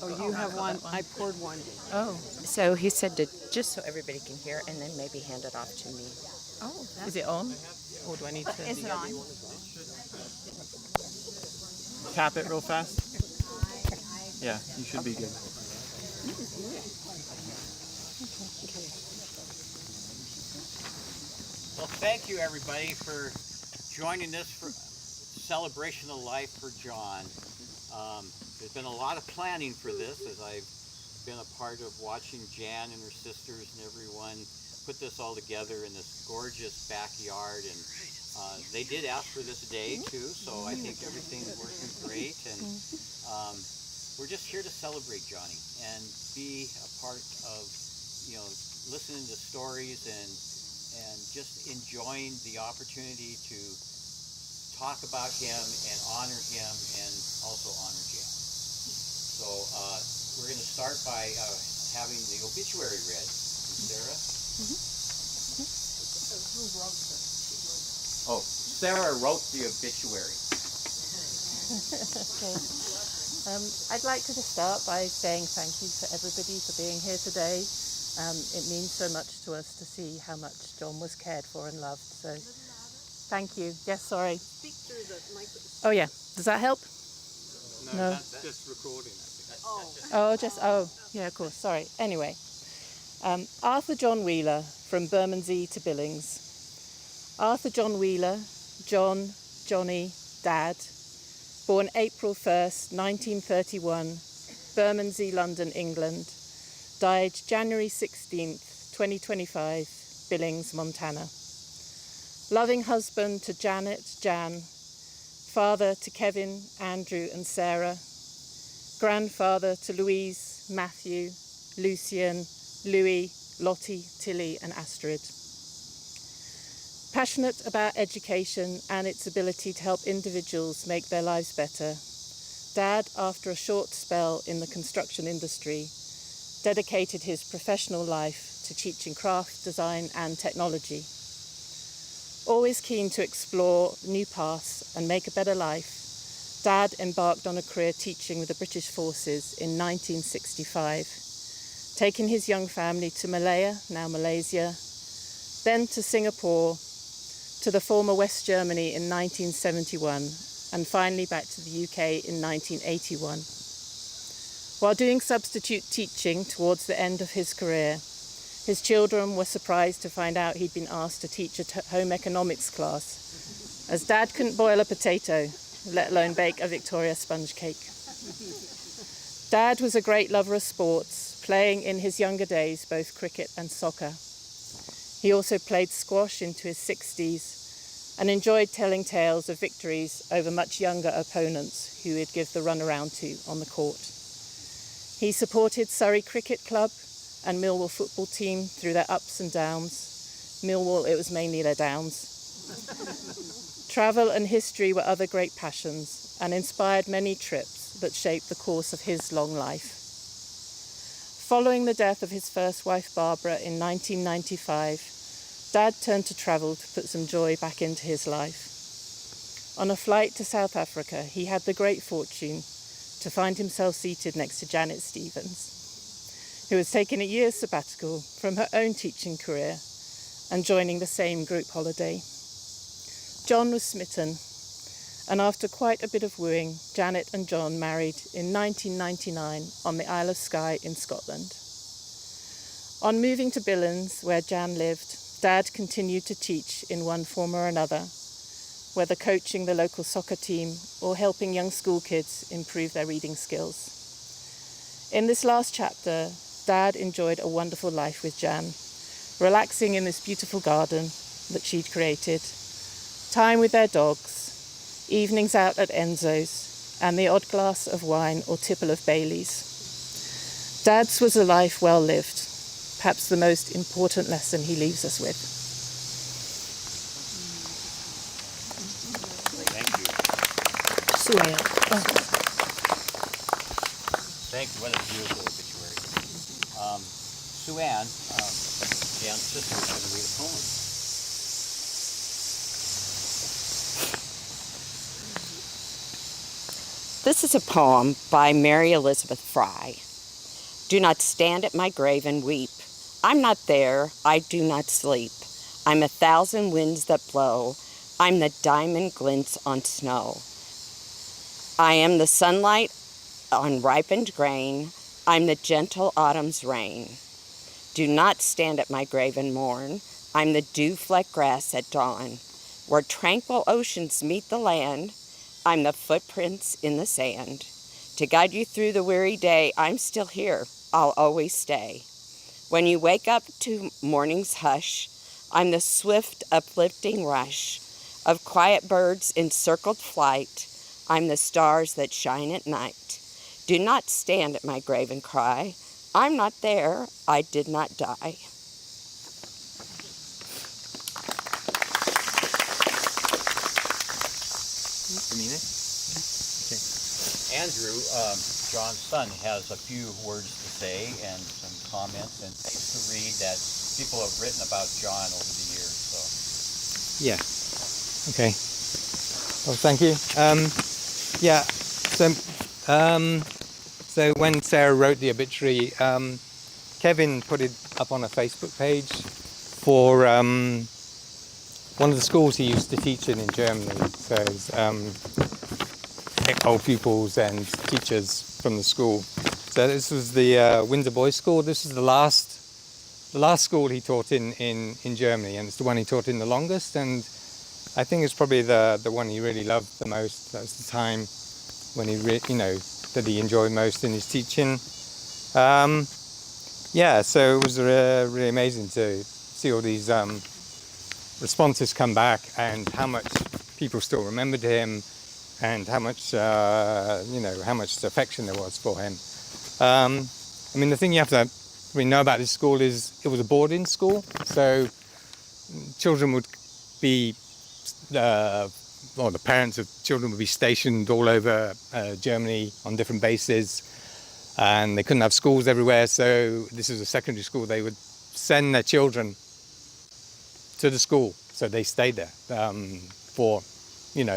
Oh, you have one. I poured one. Oh, so he said to just so everybody can hear, and then maybe hand it off to me. Oh, Is it on? Or do I need to is it on? tap it real fast? Yeah, you should be good. Well, thank you everybody for joining this for celebration of life for John. There's been a lot of planning for this, as I've been a part of watching Jan and her sisters and everyone put this all together in this gorgeous backyard. And they did ask for this day too, so I think everything's working great. And we're just here to celebrate Johnny and be a part of, listening to stories and just enjoying the opportunity to talk about him and honor him and also honor Jan. So we're going to start by having the obituary read. Sarah? Who wrote this? Oh, Sarah wrote the obituary. Okay. I'd like to just start by saying thank you to everybody for being here today. It means so much to us to see how much John was cared for and loved. So thank you. Yes, sorry. Speak through the microphone. Oh, yeah. Does that help? No. That's just recording, I think. Yeah, of course. Sorry. Anyway, Arthur John Wheeler, from Bermondsey to Billings. Arthur John Wheeler, John, Johnny, Dad, born April 1st, 1931, Bermondsey, London, England. Died January 16th, 2025, Billings, Montana. Loving husband to Janet, Jan, father to Kevin, Andrew and Sarah, grandfather to Louise, Matthew, Lucian, Louis, Lottie, Tilly and Astrid. Passionate about education and its ability to help individuals make their lives better, Dad, after a short spell in the construction industry, dedicated his professional life to teaching craft, design and technology. Always keen to explore new paths and make a better life, Dad embarked on a career teaching with the British Forces in 1965, taking his young family to Malaya, now Malaysia, then to Singapore, to the former West Germany in 1971, and finally back to the UK in 1981. While doing substitute teaching towards the end of his career, his children were surprised to find out he'd been asked to teach a home economics class, as Dad couldn't boil a potato, let alone bake a Victoria sponge cake. Dad was a great lover of sports, playing in his younger days both cricket and soccer. He also played squash into his 60s and enjoyed telling tales of victories over much younger opponents who he'd give the runaround to on the court. He supported Surrey Cricket Club and Millwall football team through their ups and downs. Millwall, it was mainly their downs. Travel and history were other great passions and inspired many trips that shaped the course of his long life. Following the death of his first wife Barbara in 1995, Dad turned to travel to put some joy back into his life. On a flight to South Africa, he had the great fortune to find himself seated next to Janet Stevens, who was taking a year's sabbatical from her own teaching career and joining the same group holiday. John was smitten, and after quite a bit of wooing, Janet and John married in 1999 on the Isle of Skye in Scotland. On moving to Billings, where Jan lived, Dad continued to teach in one form or another, whether coaching the local soccer team or helping young school kids improve their reading skills. In this last chapter, Dad enjoyed a wonderful life with Jan, relaxing in this beautiful garden that she'd created, time with their dogs, evenings out at Enzo's, and the odd glass of wine or tipple of Bailey's. Dad's was a life well lived, perhaps the most important lesson he leaves us with. Sue-Ann. Thank you. What a beautiful obituary. Sue-Ann, Jan's sister, is going to read a poem. This is a poem by Mary Elizabeth Fry. Do not stand at my grave and weep. I'm not there, I do not sleep. I'm 1,000 winds that blow. I'm the diamond glints on snow. I am the sunlight on ripened grain. I'm the gentle autumn's rain. Do not stand at my grave and mourn. I'm the dew-flecked grass at dawn. Where tranquil oceans meet the land, I'm the footprints in the sand. To guide you through the weary day, I'm still here, I'll always stay. When you wake up to morning's hush, I'm the swift, uplifting rush of quiet birds in circled flight. I'm the stars that shine at night. Do not stand at my grave and cry. I'm not there, I did not die. You mean it? Andrew, John's son, has a few words to say and some comments and things to read that people have written about John over the years. So. Yeah. Okay. Well, thank you. Yeah. So when Sarah wrote the obituary, Kevin put it up on a Facebook page for one of the schools he used to teach in Germany. So old pupils and teachers from the school. So this was the Windsor Boys School. This is the last school he taught in Germany, and it's the one he taught in the longest. And I think it's probably the one he really loved the most. That was the time when he that he enjoyed most in his teaching. Yeah, so it was really amazing to see all these responses come back and how much people still remembered him and how much how much affection there was for him. I mean, the thing you have to really know about this school is it was a boarding school, so children would be or the parents of children would be stationed all over Germany on different bases, and they couldn't have schools everywhere, so this is a secondary school. They would send their children to the school, so they stayed there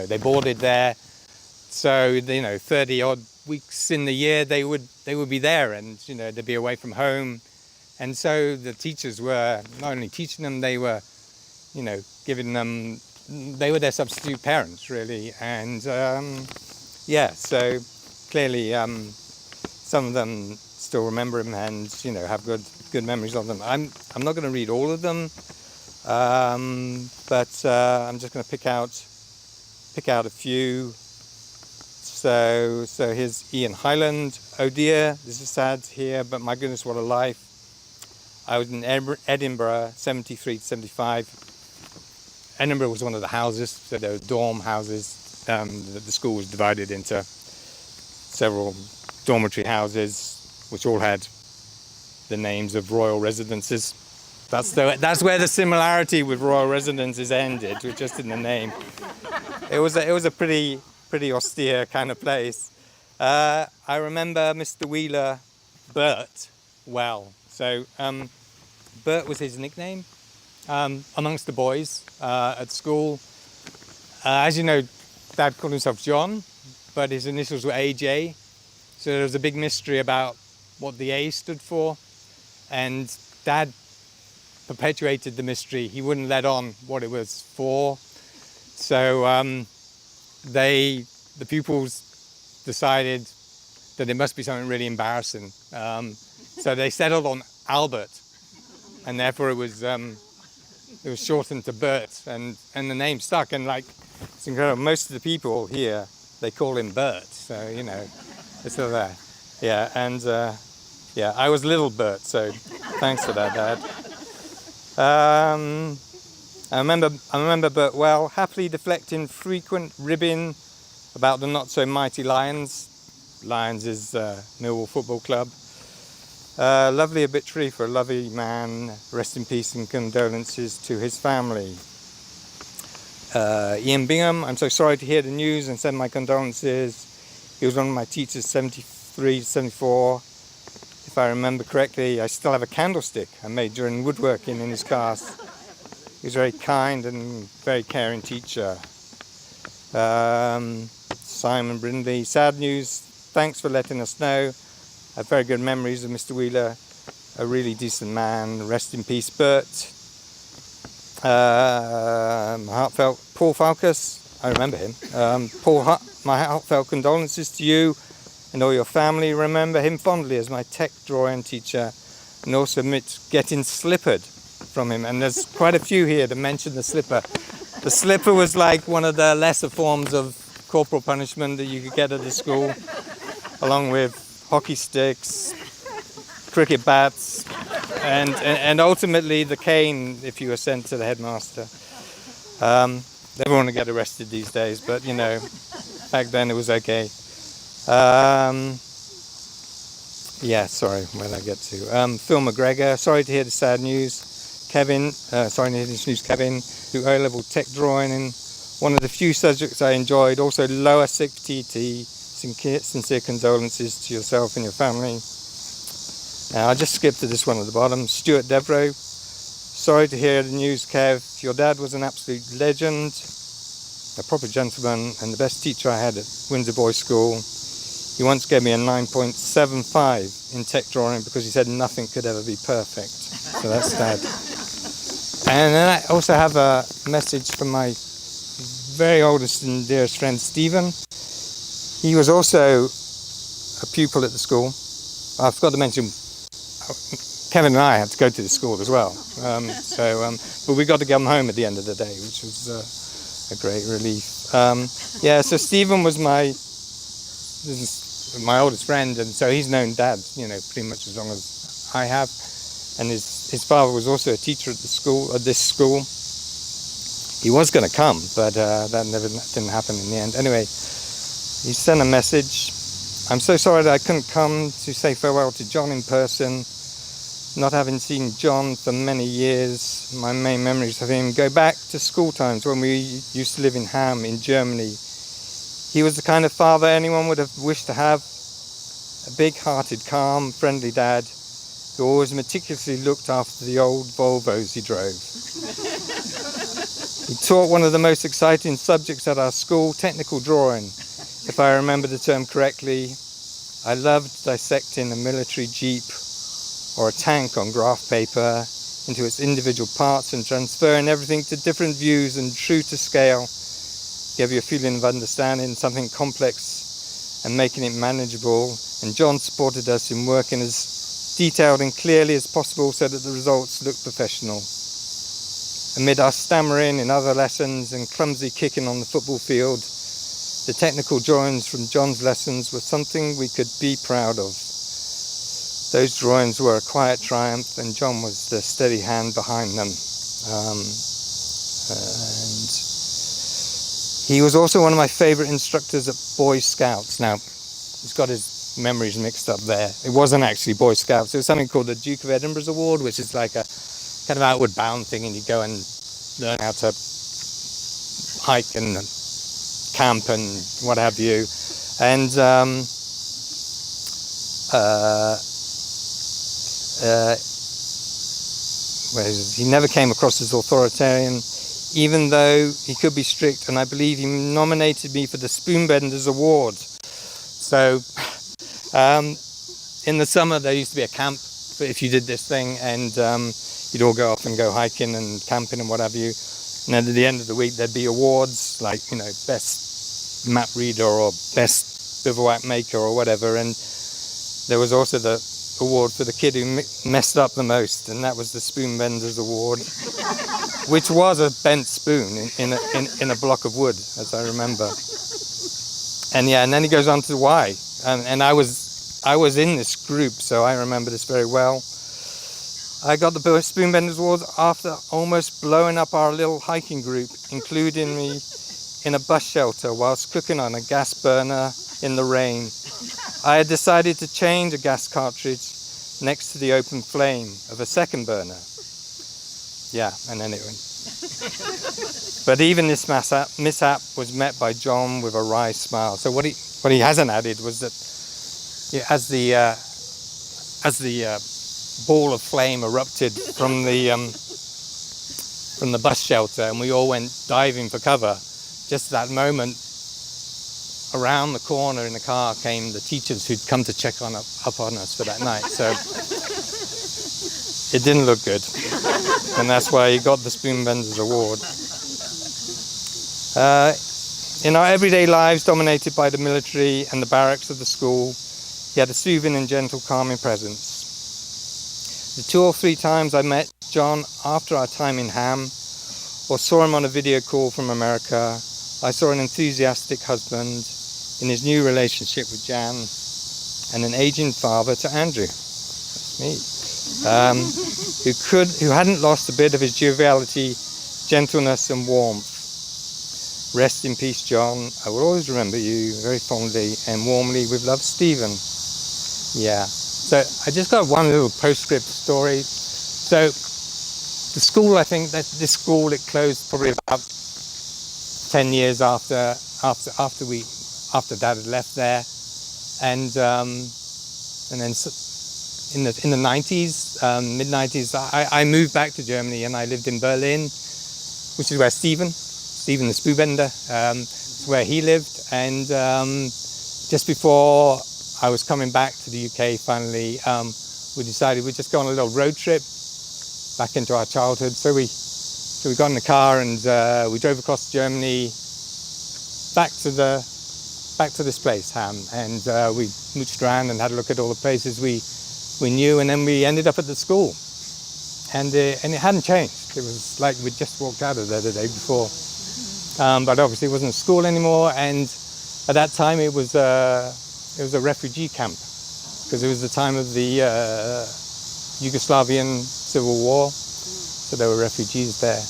they boarded there, so 30 odd weeks in the year they would be there, and they'd be away from home, and so the teachers were not only teaching them, they were giving them, they were their substitute parents really. And so clearly some of them still remember him and have good memories of them. I'm not going to read all of them, but I'm just going to pick out a few. So here's Ian Highland. Oh dear, this is sad here, but my goodness, what a life. I was in Edinburgh, 73 to 75. Edinburgh was one of the houses, so there were dorm houses. The school was divided into several dormitory houses, which all had the names of royal residences. That's where the similarity with royal residences ended, with just in the name. It was a pretty austere kind of place. I remember Mr. Wheeler, Bert, well. So Bert was his nickname amongst the boys at school. As you know, Dad called himself John, but his initials were AJ. So there was a big mystery about what the A stood for, and Dad perpetuated the mystery. He wouldn't let on what it was for. So the pupils decided that it must be something really embarrassing. So they settled on Albert, and therefore it was shortened to Bert, and the name stuck. And it's incredible. Most of the people here, they call him Bert. So it's still there. Yeah, and I was little Bert. So thanks for that, Dad. I remember Bert well, happily deflecting frequent ribbing about the not-so-mighty Lions. Lions is Millwall Football Club. Lovely obituary for a lovely man. Rest in peace and condolences to his family. Ian Bingham, I'm so sorry to hear the news and send my condolences. He was one of my teachers, 73 to 74. If I remember correctly, I still have a candlestick I made during woodworking in his class. He was a very kind and very caring teacher. Simon Brindley. Sad news, thanks for letting us know. I have very good memories of Mr. Wheeler, a really decent man. Rest in peace, Bert. Heartfelt Paul Falkus, I remember him. My heartfelt condolences to you and all your family. Remember him fondly as my tech drawing teacher, and also admit getting slippered from him. And there's quite a few here that mention the slipper. The slipper was like one of the lesser forms of corporal punishment that you could get at the school, along with hockey sticks, cricket bats, and ultimately the cane if you were sent to the headmaster. Never want to get arrested these days, but you know, back then it was okay. Yeah, sorry, where did I get to? Phil McGregor, sorry to hear the sad news. Kevin, sorry to hear this news, Kevin, who O-level tech drawing in one of the few subjects I enjoyed. Also lower sick TT. Sincere condolences to yourself and your family. I'll just skip to this one at the bottom. Stuart Devro, sorry to hear the news, Kev. Your dad was an absolute legend, a proper gentleman, and the best teacher I had at Windsor Boys School. He once gave me a 9.75 in tech drawing because he said nothing could ever be perfect. So that's Dad. And then I also have a message from my very oldest and dearest friend, Stephen. He was also a pupil at the school. I forgot to mention, Kevin and I had to go to the school as well. But we got to come home at the end of the day, which was a great relief. So Stephen was my oldest friend, and so he's known Dad, you know, pretty much as long as I have. And his father was also a teacher at this school. He was going to come, but that didn't happen in the end. Anyway, he sent a message. I'm so sorry that I couldn't come to say farewell to John in person. Not having seen John for many years, my main memories of him go back to school times when we used to live in Ham in Germany. He was the kind of father anyone would have wished to have. A big-hearted, calm, friendly dad who always meticulously looked after the old Volvos he drove. He taught one of the most exciting subjects at our school, technical drawing. If I remember the term correctly, I loved dissecting a military jeep or a tank on graph paper into its individual parts and transferring everything to different views and true to scale. Gave you a feeling of understanding something complex and making it manageable. And John supported us in working as detailed and clearly as possible so that the results looked professional. Amid our stammering in other lessons and clumsy kicking on the football field, the technical drawings from John's lessons were something we could be proud of. Those drawings were a quiet triumph, and John was the steady hand behind them. And he was also one of my favourite instructors at Boy Scouts. Now, he's got his memories mixed up there. It wasn't actually Boy Scouts. It was something called the Duke of Edinburgh's Award, which is like a kind of outward bound thing, and you go and learn how to hike and camp and what have you. And he never came across as authoritarian, even though he could be strict, and I believe he nominated me for the Spoonbenders Award. So in the summer there used to be a camp if you did this thing, and you'd all go off and go hiking and camping and what have you. And then at the end of the week there'd be awards like, you know, best map reader or best bivouac maker or whatever, and there was also the award for the kid who messed up the most, and that was the Spoonbenders Award, which was a bent spoon in a block of wood, as I remember. And yeah, and then he goes on to why, and I was in this group, so I remember this very well. I got the Spoonbenders Award after almost blowing up our little hiking group, including me in a bus shelter whilst cooking on a gas burner in the rain. I had decided to change a gas cartridge next to the open flame of a second burner. Yeah, and then it went. But even this mishap was met by John with a wry smile. So what he hasn't added was that as the ball of flame erupted from the bus shelter, and we all went diving for cover, just at that moment, around the corner in the car came the teachers who'd come to check up on us for that night. So it didn't look good. And that's why he got the Spoonbenders Award. In our everyday lives dominated by the military and the barracks of the school, he had a soothing and gentle, calming presence. The 2 or 3 times I met John after our time in Ham, or saw him on a video call from America, I saw an enthusiastic husband in his new relationship with Jan, and an aging father to Andrew. That's me. Who hadn't lost a bit of his joviality, gentleness and warmth. Rest in peace, John. I will always remember you very fondly and warmly with love, Stephen. Yeah. So I just got one little postscript story. So the school, I think that this school, it closed probably about 10 years after Dad had left there, and then in the 90s, mid 90s, I moved back to Germany and I lived in Berlin, which is where Stephen the Spoobender, is where he lived, and just before I was coming back to the UK finally, we decided we'd just go on a little road trip back into our childhood. So we got in the car and we drove across Germany back to this place, Ham, and we mooched around and had a look at all the places we knew, and then we ended up at the school, and it hadn't changed. It was like we'd just walked out of there the day before, but obviously it wasn't a school anymore, and at that time it was a refugee camp, because it was the time of the Yugoslavian civil war, so there were refugees there,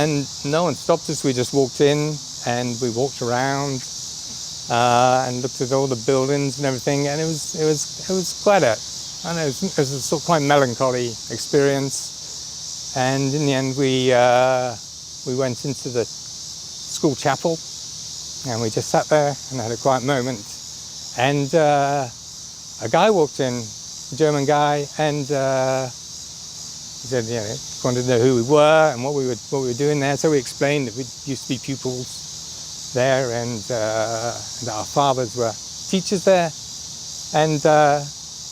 and no one stopped us. We just walked in and we walked around and looked at all the buildings and everything, and it was quite a, I don't know, it was a sort of quite melancholy experience. And in the end, we went into the school chapel, and we just sat there and had a quiet moment. And a guy walked in, a German guy, and he said, wanted to know who we were and what we were doing there. So we explained that we used to be pupils there, and that our fathers were teachers there, and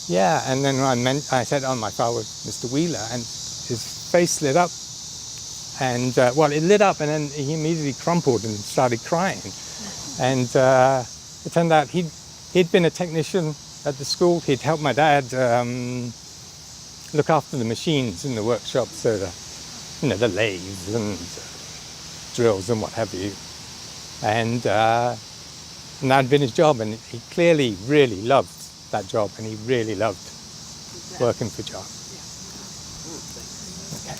and then I said, oh, my father was Mr. Wheeler, and his face lit up, and it lit up, and then he immediately crumpled and started crying, and it turned out he'd been a technician at the school. He'd helped my dad look after the machines in the workshop, so the lathes and drills and what have you. And that'd been his job, and he clearly really loved that job, and he really loved working for John. Okay.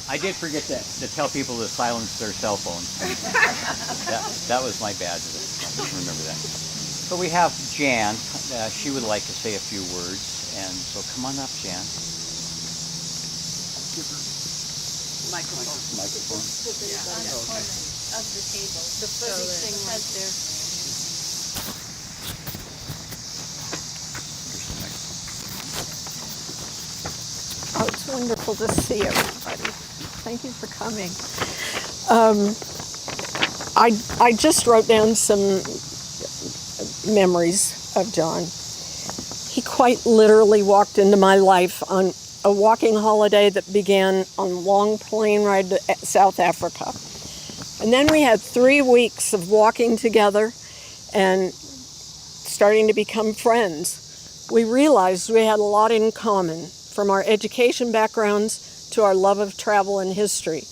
I did forget to tell people to silence their cell phones. that was my bad. Remember that. But we have Jan. She would like to say a few words. And so come on up, Jan. Microphone. Microphone. Of the table. The fuzzy thing right there. Oh, it's wonderful to see everybody. Thank you for coming. I just wrote down some memories of John. He quite literally walked into my life on a walking holiday that began on a long plane ride to South Africa. And then we had 3 weeks of walking together and starting to become friends. We realized we had a lot in common, from our education backgrounds to our love of travel and history.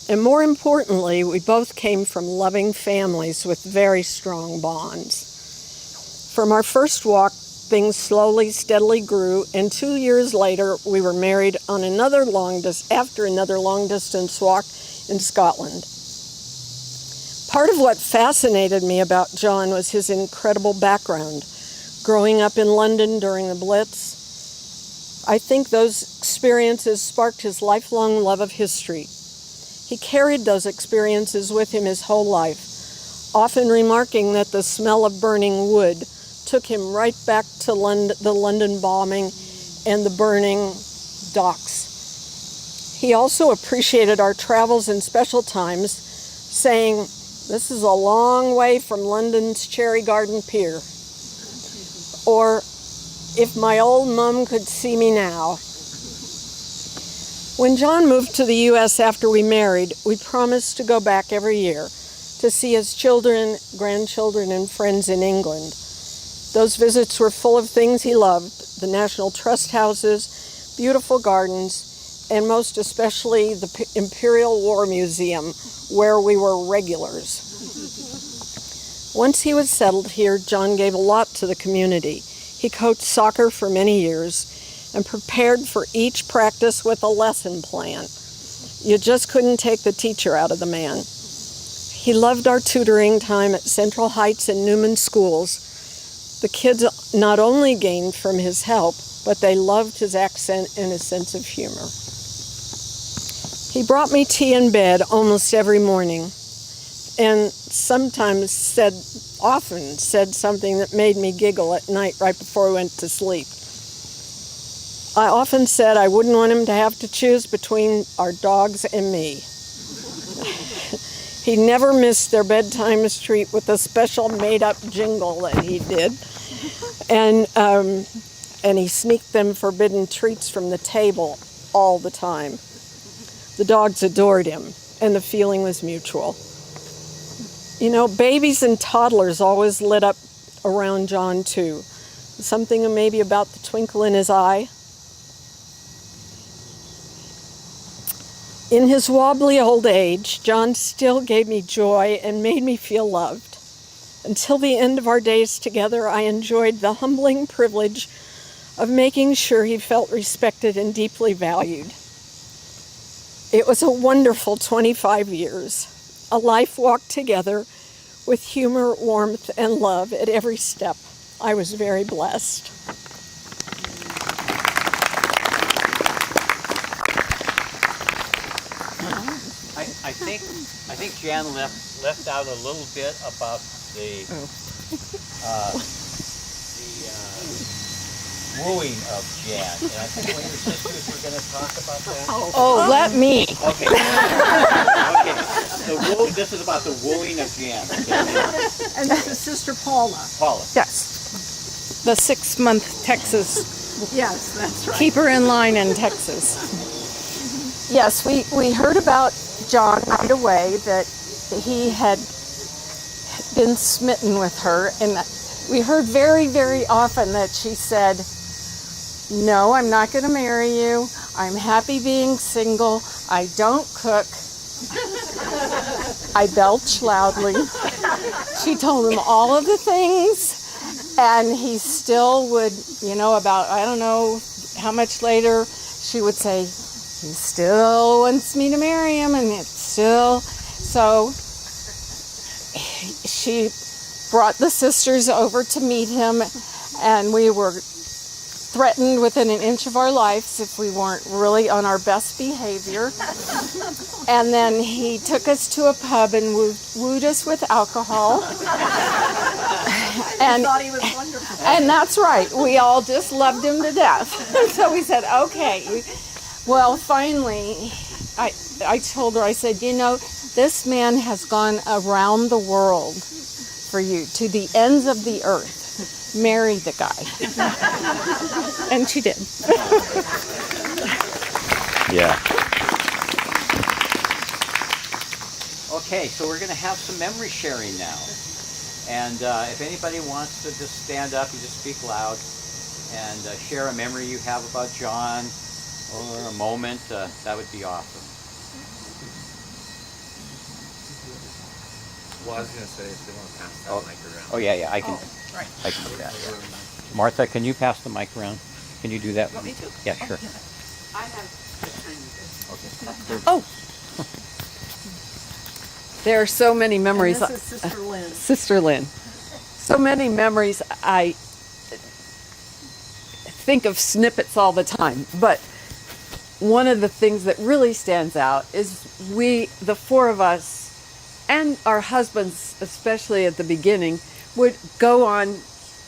And more importantly, we both came from loving families with very strong bonds. From our first walk, things slowly, steadily grew, and 2 years later, we were married on after another long-distance walk in Scotland. Part of what fascinated me about John was his incredible background. Growing up in London during the Blitz, I think those experiences sparked his lifelong love of history. He carried those experiences with him his whole life, often remarking that the smell of burning wood took him right back to the London bombing and the burning docks. He also appreciated our travels and special times, saying, "This is a long way from London's Cherry Garden Pier." Or, "If my old mum could see me now." When John moved to the U.S. after we married, we promised to go back every year to see his children, grandchildren, and friends in England. Those visits were full of things he loved: the National Trust houses, beautiful gardens, and most especially the Imperial War Museum, where we were regulars. Once he was settled here, John gave a lot to the community. He coached soccer for many years and prepared for each practice with a lesson plan. You just couldn't take the teacher out of the man. He loved our tutoring time at Central Heights and Newman schools. The kids not only gained from his help, but they loved his accent and his sense of humor. He brought me tea in bed almost every morning, and often said something that made me giggle at night right before we went to sleep. I often said I wouldn't want him to have to choose between our dogs and me. He never missed their bedtime treat with a special made-up jingle that he did. And he sneaked them forbidden treats from the table all the time. The dogs adored him, and the feeling was mutual. You know, babies and toddlers always lit up around John, too. Something maybe about the twinkle in his eye. In his wobbly old age, John still gave me joy and made me feel loved. Until the end of our days together, I enjoyed the humbling privilege of making sure he felt respected and deeply valued. It was a wonderful 25 years, a life walked together with humor, warmth, and love at every step. I was very blessed. I think Jan left out a little bit about the wooing of Jan. And I think one of your sisters were going to talk about that. Oh, let me. Okay. Okay. This is about the wooing of Jan. Okay. And this is Sister Paula. Paula. Yes. The 6-month Texas. Yes, that's right. Keep her in line in Texas. Yes, we heard about John right away, that he had been smitten with her, and we heard very, very often that she said, "No, I'm not going to marry you. I'm happy being single. I don't cook. I belch loudly." She told him all of the things, and he still would, about, I don't know how much later, she would say, "He still wants me to marry him," and it's still. So she brought the sisters over to meet him, and we were threatened within an inch of our lives if we weren't really on our best behavior. And then he took us to a pub and wooed us with alcohol. And thought he was wonderful. And that's right. We all just loved him to death. So we said, okay. Well, finally, I told her, I said, this man has gone around the world for you, to the ends of the earth. Marry the guy. And she did. Yeah. Okay, so we're going to have some memory sharing now. And if anybody wants to just stand up, you just speak loud and share a memory you have about John or a moment, that would be awesome. Well, I was going to say, if they want to pass that mic around. Oh, yeah, I can. Right. I can do that. Yeah. Martha, can you pass the mic around? Can you do that? Want me to? Yeah, sure. I have the tiny bit. Oh, there are so many memories. And this is Sister Lynn. Sister Lynn. So many memories. I think of snippets all the time, but one of the things that really stands out is the four of us, and our husbands, especially at the beginning, would go on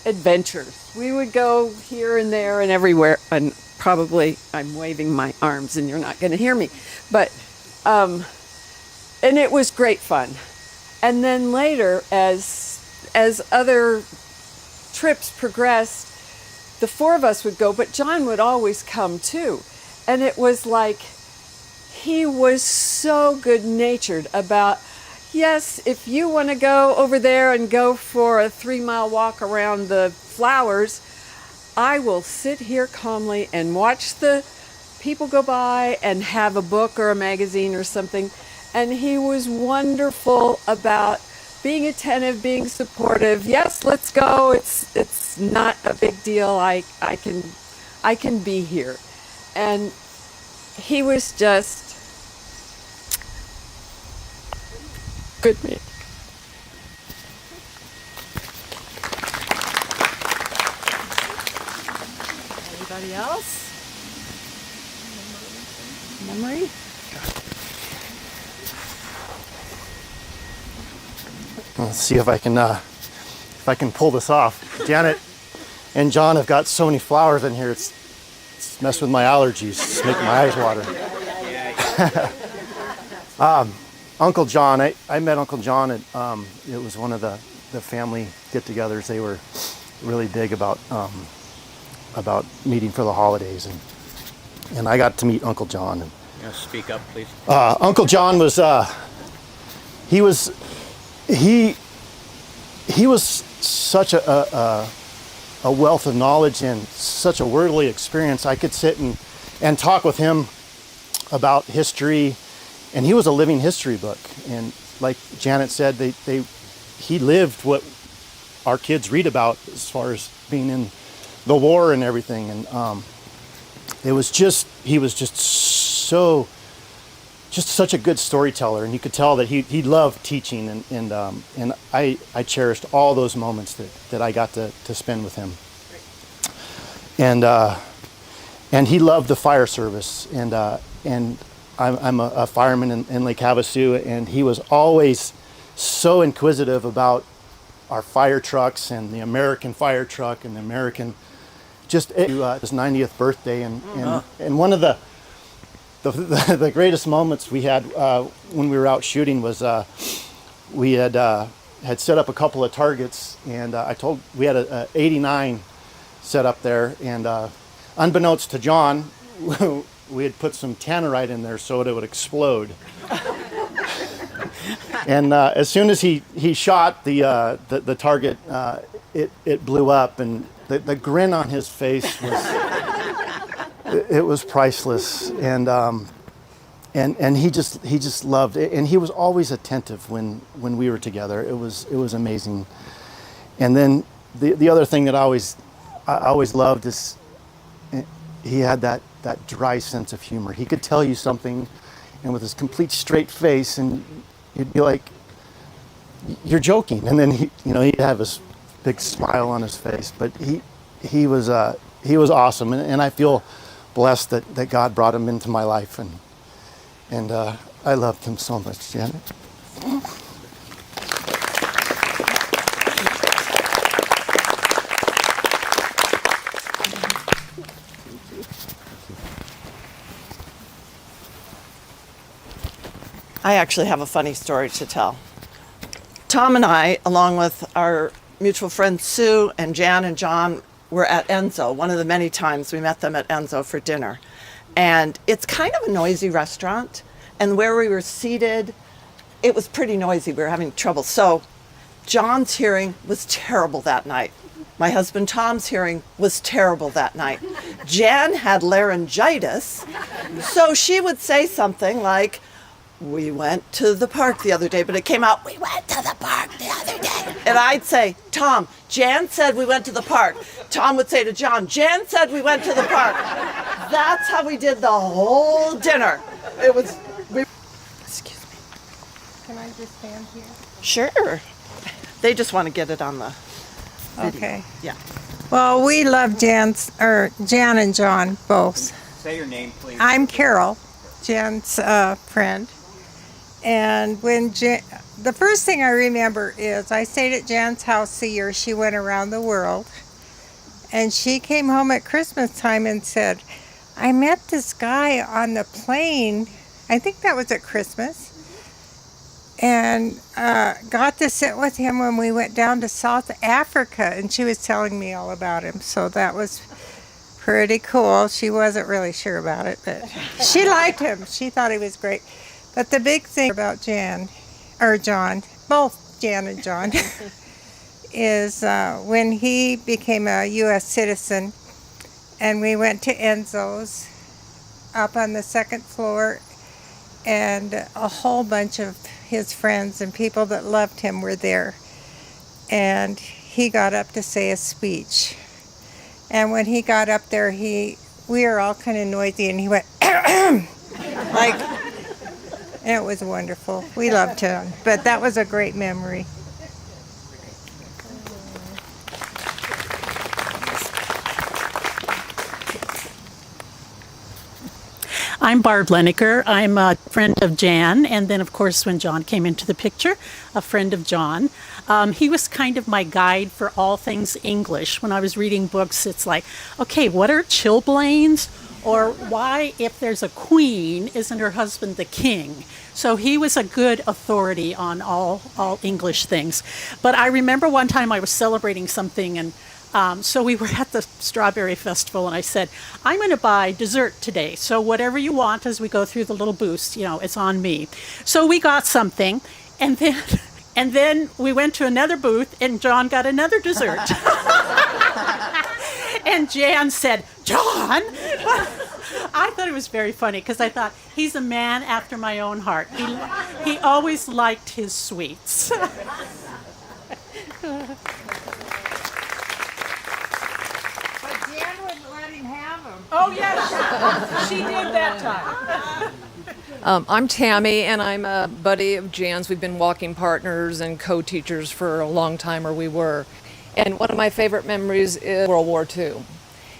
adventures. We would go here and there and everywhere, and I'm waving my arms and you're not going to hear me. But, and it was great fun. And then later, as other trips progressed, the four of us would go, but John would always come too. And it was like, he was so good-natured about, yes, if you want to go over there and go for a 3-mile walk around the flowers, I will sit here calmly and watch the people go by and have a book or a magazine or something. And he was wonderful about being attentive, being supportive. Yes, let's go. It's not a big deal. I can be here. And he was just good man. Anybody else? Memory? Let's see if I can pull this off. Janet and John have got so many flowers in here. It's messed with my allergies. It's making my eyes water. Uncle John, I met Uncle John at it was one of the family get-togethers. They were really big about meeting for the holidays, and I got to meet Uncle John. And You know, speak up, please. Uncle John was he was such a wealth of knowledge and such a worldly experience. I could sit and talk with him about history, and he was a living history book. And like Janet said, he lived what our kids read about as far as being in the war and everything. And he was just such a good storyteller, and you could tell that he loved teaching, and I cherished all those moments that I got to spend with him. And he loved the fire service, and I'm a fireman in Lake Havasu, and he was always so inquisitive about our fire trucks and the American fire truck and the American, just his 90th birthday, and one of the greatest moments we had when we were out shooting was we had set up a couple of targets, and we had a 89 set up there, and unbeknownst to John, we had put some tannerite in there so it would explode. And as soon as he shot the target, it blew up, and the grin on his face was priceless, and he just loved it, and he was always attentive when we were together. It was amazing. And then the other thing that I always loved is he had that dry sense of humor. He could tell you something, and with his complete straight face, and you'd be like, "You're joking," and then he'd have his big smile on his face. But he was awesome, and I feel blessed that God brought him into my life, and I loved him so much, Janet. I actually have a funny story to tell. Tom and I, along with our mutual friends Sue and Jan and John, were at Enzo, one of the many times we met them at Enzo for dinner. And it's kind of a noisy restaurant, and where we were seated, it was pretty noisy. We were having trouble. So John's hearing was terrible that night. My husband Tom's hearing was terrible that night. Jan had laryngitis, so she would say something like, "We went to the park the other day," but it came out, "We went to the park the other day." And I'd say, "Tom, Jan said we went to the park." Tom would say to John, "Jan said we went to the park." That's how we did the whole dinner. Excuse me. Can I just stand here? Sure. They just want to get it on the video. Okay. Yeah. Well, we love Jan and John both. Say your name, please. I'm Carol, Jan's friend. And the first thing I remember is I stayed at Jan's house the year she went around the world. And she came home at Christmas time and said, I met this guy on the plane, I think that was at Christmas, and got to sit with him when we went down to South Africa, and she was telling me all about him, so that was pretty cool. She wasn't really sure about it, but she liked him. She thought he was great. But the big thing about John, both Jan and John, is when he became a U.S. citizen, and we went to Enzo's up on the second floor, and a whole bunch of his friends and people that loved him were there. And he got up to say a speech. And when he got up there, we were all kind of noisy, and he went, like, and it was wonderful. We loved him, but that was a great memory. I'm Barb Leniker. I'm a friend of Jan, and then, of course, when John came into the picture, a friend of John. He was kind of my guide for all things English. When I was reading books, it's like, okay, what are chilblains? Or why, if there's a queen, isn't her husband the king? So he was a good authority on all English things. But I remember one time I was celebrating something, and so we were at the Strawberry Festival, and I said, I'm going to buy dessert today. So whatever you want as we go through the little booths, it's on me. So we got something, and then we went to another booth, and John got another dessert. And Jan said, John? I thought it was very funny because I thought, he's a man after my own heart. He always liked his sweets. But Jan wouldn't let him have them. Oh, yes, she did that time. I'm Tammy, and I'm a buddy of Jan's. We've been walking partners and co-teachers for a long time, or we were. And one of my favorite memories is World War II.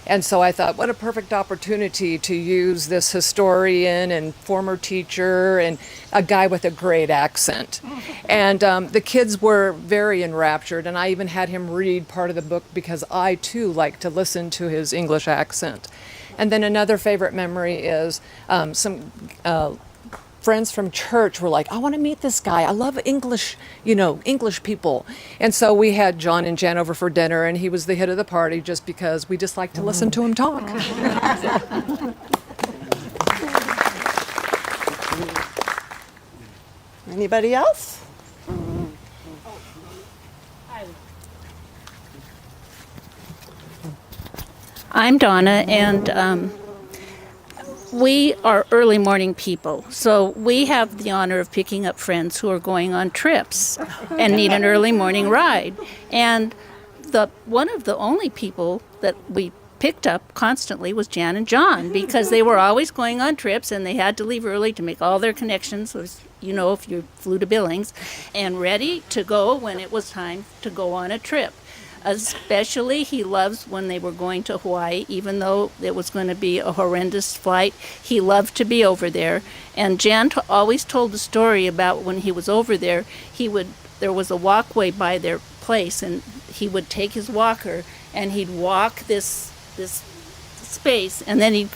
And so I thought, what a perfect opportunity to use this historian and former teacher and a guy with a great accent. And the kids were very enraptured, and I even had him read part of the book because I, too, like to listen to his English accent. And then another favorite memory is some friends from church were like, I want to meet this guy. I love English, English people. And so we had John and Jan over for dinner, and he was the hit of the party just because we just like to listen to him talk. Anybody else? I'm Donna, and we are early morning people, so we have the honor of picking up friends who are going on trips and need an early morning ride. And one of the only people that we picked up constantly was Jan and John, because they were always going on trips and they had to leave early to make all their connections, if you flew to Billings, and ready to go when it was time to go on a trip. Especially, he loves when they were going to Hawaii, even though it was going to be a horrendous flight. He loved to be over there. And Jan always told the story about when he was over there, there was a walkway by their place, and he would take his walker and he'd walk this space, and then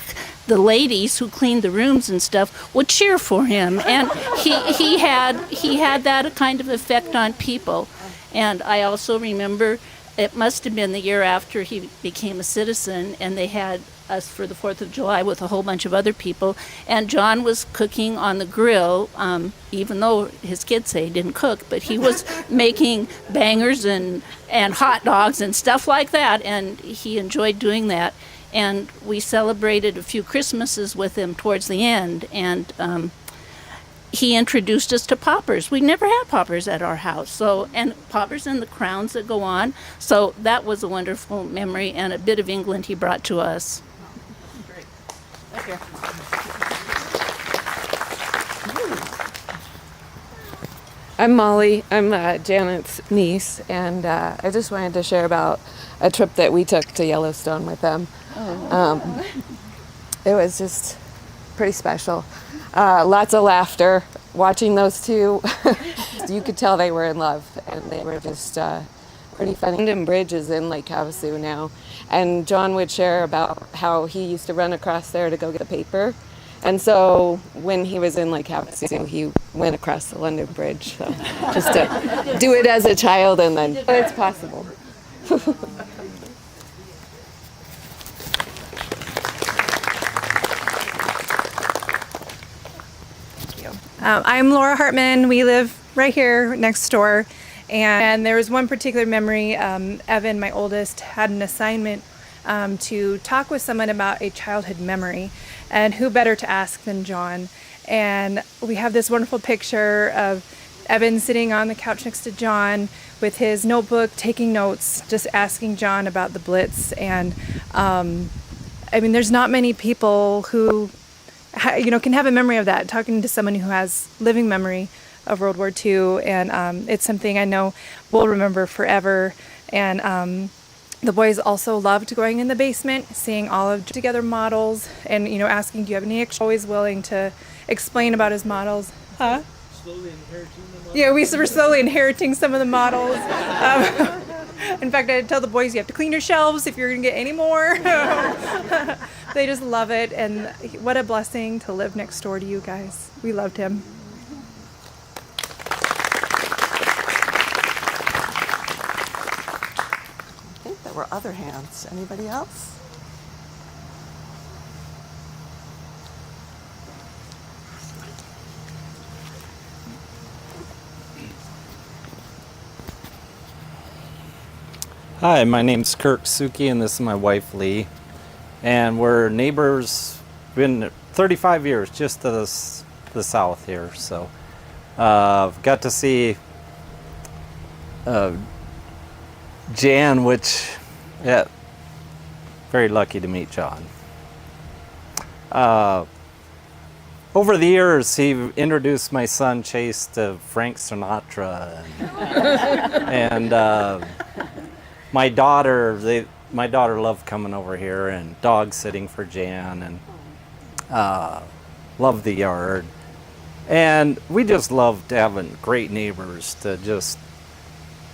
the ladies who cleaned the rooms and stuff would cheer for him. And he had that kind of effect on people. And I also remember, it must have been the year after he became a citizen, and they had us for the 4th of July with a whole bunch of other people, and John was cooking on the grill, even though his kids say he didn't cook, but he was making bangers and hot dogs and stuff like that, and he enjoyed doing that. And we celebrated a few Christmases with him towards the end, and he introduced us to poppers. We never had poppers at our house. And poppers and the crowns that go on. So that was a wonderful memory and a bit of England he brought to us. Great. Thank you. I'm Molly. I'm Janet's niece, and I just wanted to share about a trip that we took to Yellowstone with them. It was just pretty special. Lots of laughter. Watching those two, you could tell they were in love, and they were just pretty funny. London Bridge is in Lake Havasu now, and John would share about how he used to run across there to go get the paper. And so when he was in Lake Havasu, he went across the London Bridge. So just to do it as a child, and then it's possible. I'm Laura Hartman. We live right here next door. And there was one particular memory. Evan, my oldest, had an assignment to talk with someone about a childhood memory. And who better to ask than John? And we have this wonderful picture of Evan sitting on the couch next to John with his notebook, taking notes, just asking John about the Blitz. And I mean, there's not many people who can have a memory of that, talking to someone who has living memory of World War II, and it's something I know we'll remember forever. And the boys also loved going in the basement, seeing all of together models, and asking, do you have any extra? Always willing to explain about his models. Huh? Slowly inheriting the models. Yeah, we were slowly inheriting some of the models. In fact, I tell the boys, you have to clean your shelves if you're going to get any more. They just love it, and what a blessing to live next door to you guys. We loved him. I think there were other hands. Anybody else? Hi, my name's Kirk Suki, and this is my wife Lee, and we're neighbors. Been 35 years, just to the south here. So, got to see Jan, which, yeah, very lucky to meet John. Over the years, he introduced my son Chase to Frank Sinatra, and my daughter loved coming over here and dog sitting for Jan, and loved the yard. And we just loved having great neighbors to just,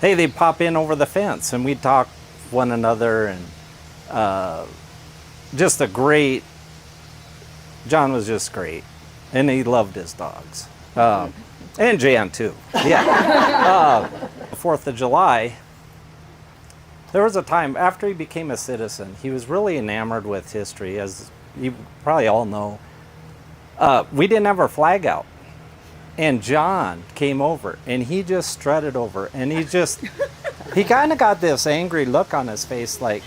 hey, they'd pop in over the fence and we'd talk with one another, and just a great, John was just great. And he loved his dogs. And Jan too, yeah. 4th of July, there was a time after he became a citizen, he was really enamored with history, as you probably all know. We didn't have our flag out. And John came over and he just strutted over, and he kind of got this angry look on his face, like,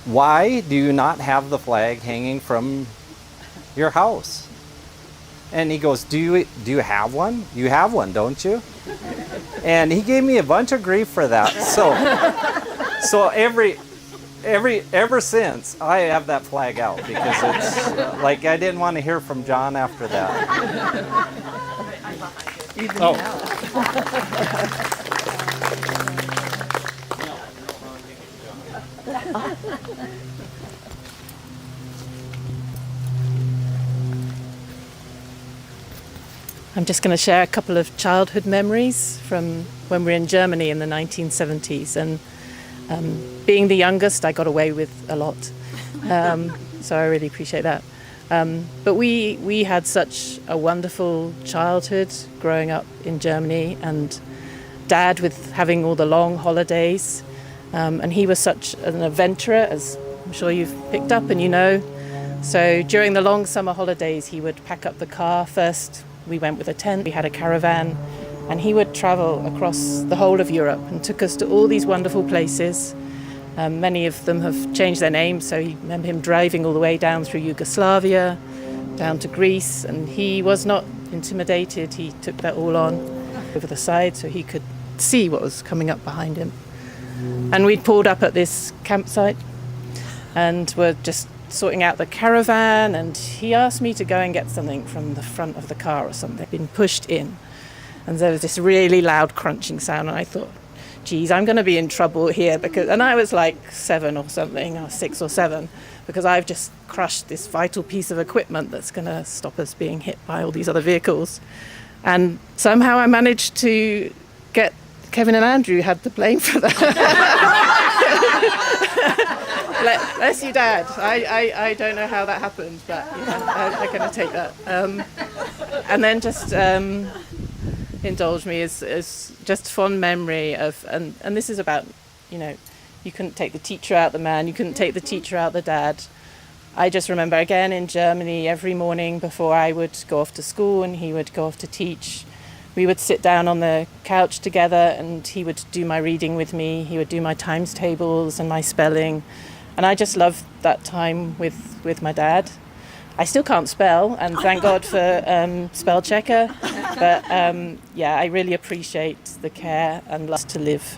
why do you not have the flag hanging from your house? And he goes, do you have one? You have one, don't you? And he gave me a bunch of grief for that. So ever since, I have that flag out, because it's like I didn't want to hear from John after that. I'm just going to share a couple of childhood memories from when we were in Germany in the 1970s. And being the youngest, I got away with a lot. So I really appreciate that. But we had such a wonderful childhood growing up in Germany, and Dad with having all the long holidays. And he was such an adventurer, as I'm sure you've picked up and you know. So during the long summer holidays, he would pack up the car first. We went with a tent, we had a caravan, and he would travel across the whole of Europe and took us to all these wonderful places. Many of them have changed their names, so you remember him driving all the way down through Yugoslavia, down to Greece, and he was not intimidated. He took that all on over the side so he could see what was coming up behind him. And we'd pulled up at this campsite and were just sorting out the caravan, and he asked me to go and get something from the front of the car or something. Been pushed in, and there was this really loud crunching sound, and I thought, geez, I'm going to be in trouble here, and I was like 7 or something, or 6 or 7, because I've just crushed this vital piece of equipment that's going to stop us being hit by all these other vehicles. And somehow I managed to get Kevin and Andrew had the blame for that. Bless you, Dad. I don't know how that happened, but I'm going to take that. And then just indulge me is just fond memory of, and this is about, you couldn't take the teacher out the man, you couldn't take the teacher out the dad. I just remember again in Germany, every morning before I would go off to school and he would go off to teach, we would sit down on the couch together and he would do my reading with me, he would do my times tables and my spelling. And I just loved that time with my dad. I still can't spell, and thank God for spell checker. But I really appreciate the care and love to live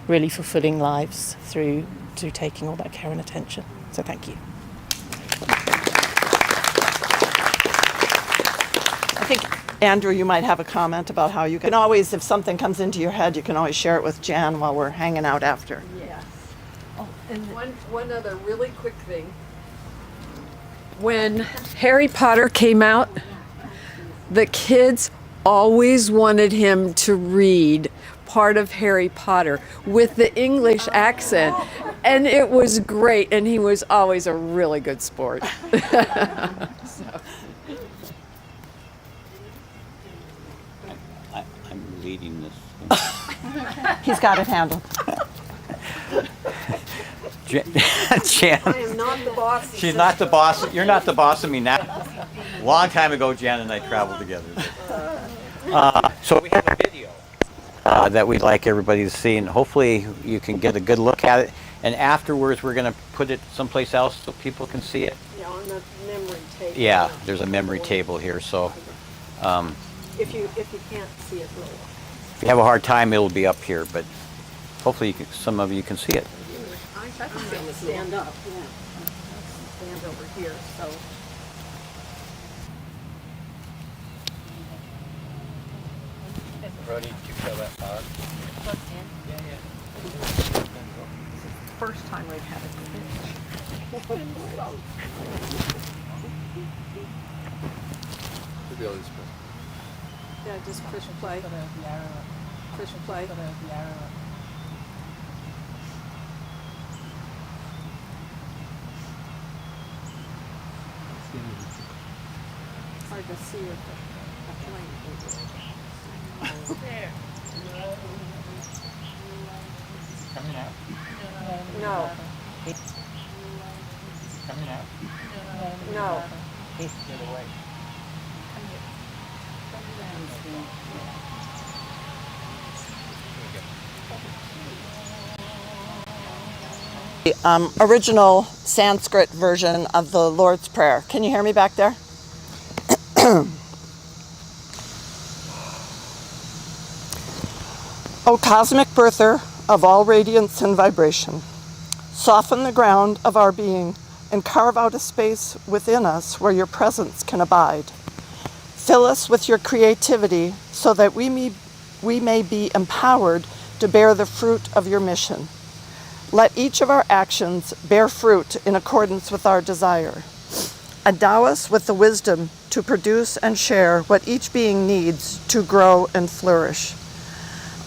really fulfilling lives through taking all that care and attention. So thank you. I think, Andrew, you might have a comment about how you can always, if something comes into your head, you can always share it with Jan while we're hanging out after. Yeah. Oh, and one other really quick thing. When Harry Potter came out, the kids always wanted him to read part of Harry Potter with the English accent, and it was great, and he was always a really good sport. I'm leading this. He's got it handled. Jan, I am not the boss. she's not the boss. You're not the boss of me now. Long time ago, Jan and I traveled together. So we have a video that we'd like everybody to see, and hopefully you can get a good look at it. And afterwards, we're going to put it someplace else so people can see it. Yeah, on the memory table. Yeah, there's a memory table here. So If you can't see it, really. if you have a hard time, it'll be up here. But hopefully, some of you can see it. I can stand up. Yeah. Stand over here. So. Brody, did you feel that fog? First time we've had it. Yeah, just push play. Push play. Hard to see with the plane. There. Coming out. No. Coming out. No. Get away. The original Sanskrit version of the Lord's Prayer. Can you hear me back there? O cosmic birther of all radiance and vibration, soften the ground of our being and carve out a space within us where your presence can abide. Fill us with your creativity so that we may be empowered to bear the fruit of your mission. Let each of our actions bear fruit in accordance with our desire. Endow us with the wisdom to produce and share what each being needs to grow and flourish.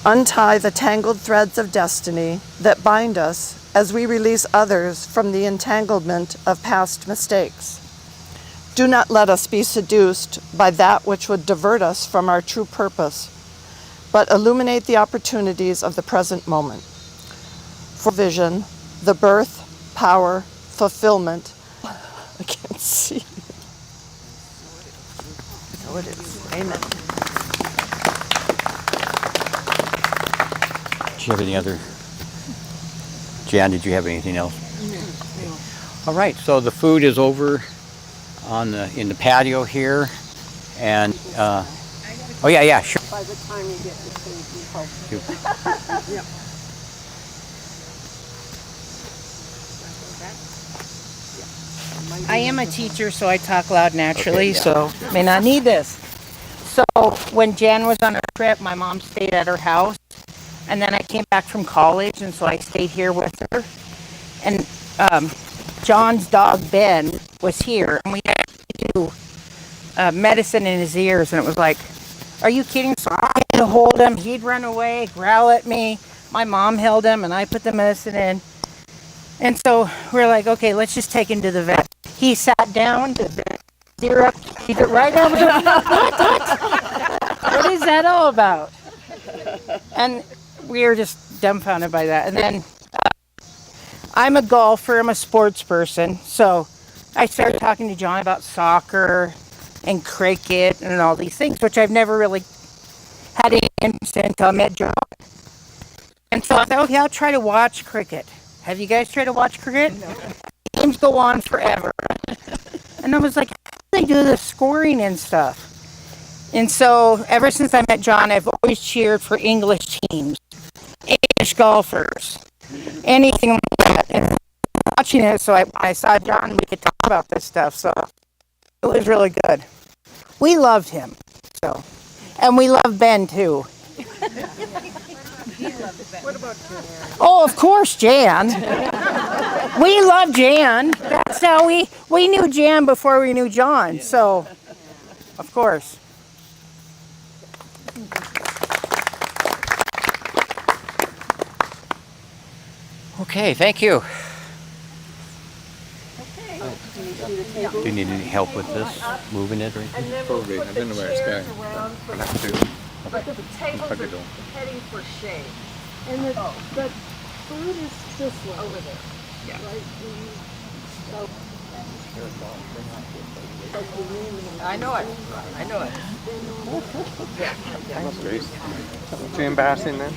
Untie the tangled threads of destiny that bind us as we release others from the entanglement of past mistakes. Do not let us be seduced by that which would divert us from our true purpose, but illuminate the opportunities of the present moment. For vision, the birth, power, fulfillment. I can't see. So it is. Amen. Do you have any other? Jan, did you have anything else? No. All right. So the food is over in the patio here, and oh yeah, sure. By the time you get the food, you hope. Yep. I am a teacher, so I talk loud naturally, Okay, yeah. so may not need this. So when Jan was on her trip, my mom stayed at her house, and then I came back from college, and so I stayed here with her. And John's dog, Ben, was here, and we had to do medicine in his ears, and it was like Are you kidding? So I had to hold him. He'd run away, growl at me. My mom held him, and I put the medicine in. And so we're like, okay, let's just take him to the vet. He sat down, the vet steer up, keep it right over there. What is that all about? And we were just dumbfounded by that. And then I'm a golfer, I'm a sports person, so I started talking to John about soccer and cricket and all these things, which I've never really had any interest in until I met John. And so I thought, okay, I'll try to watch cricket. Have you guys tried to watch cricket? No. Games go on forever. And I was like, how do they do the scoring and stuff? And so ever since I met John, I've always cheered for English teams, English golfers, anything like that. And watching it, so I saw John, we could talk about this stuff. So it was really good. We loved him. So, and we love Ben too. What about Jan? Oh, of course, Jan. We love Jan. That's how we knew Jan before we knew John. So, of course. Okay, thank you. Do you need any help with this, moving it or anything? Probably. I don't know where it's going. I'll have to. But the tables are heading for shade. And the food is this way. Over there. Yeah. Right? I know it. I know it. Too embarrassing then?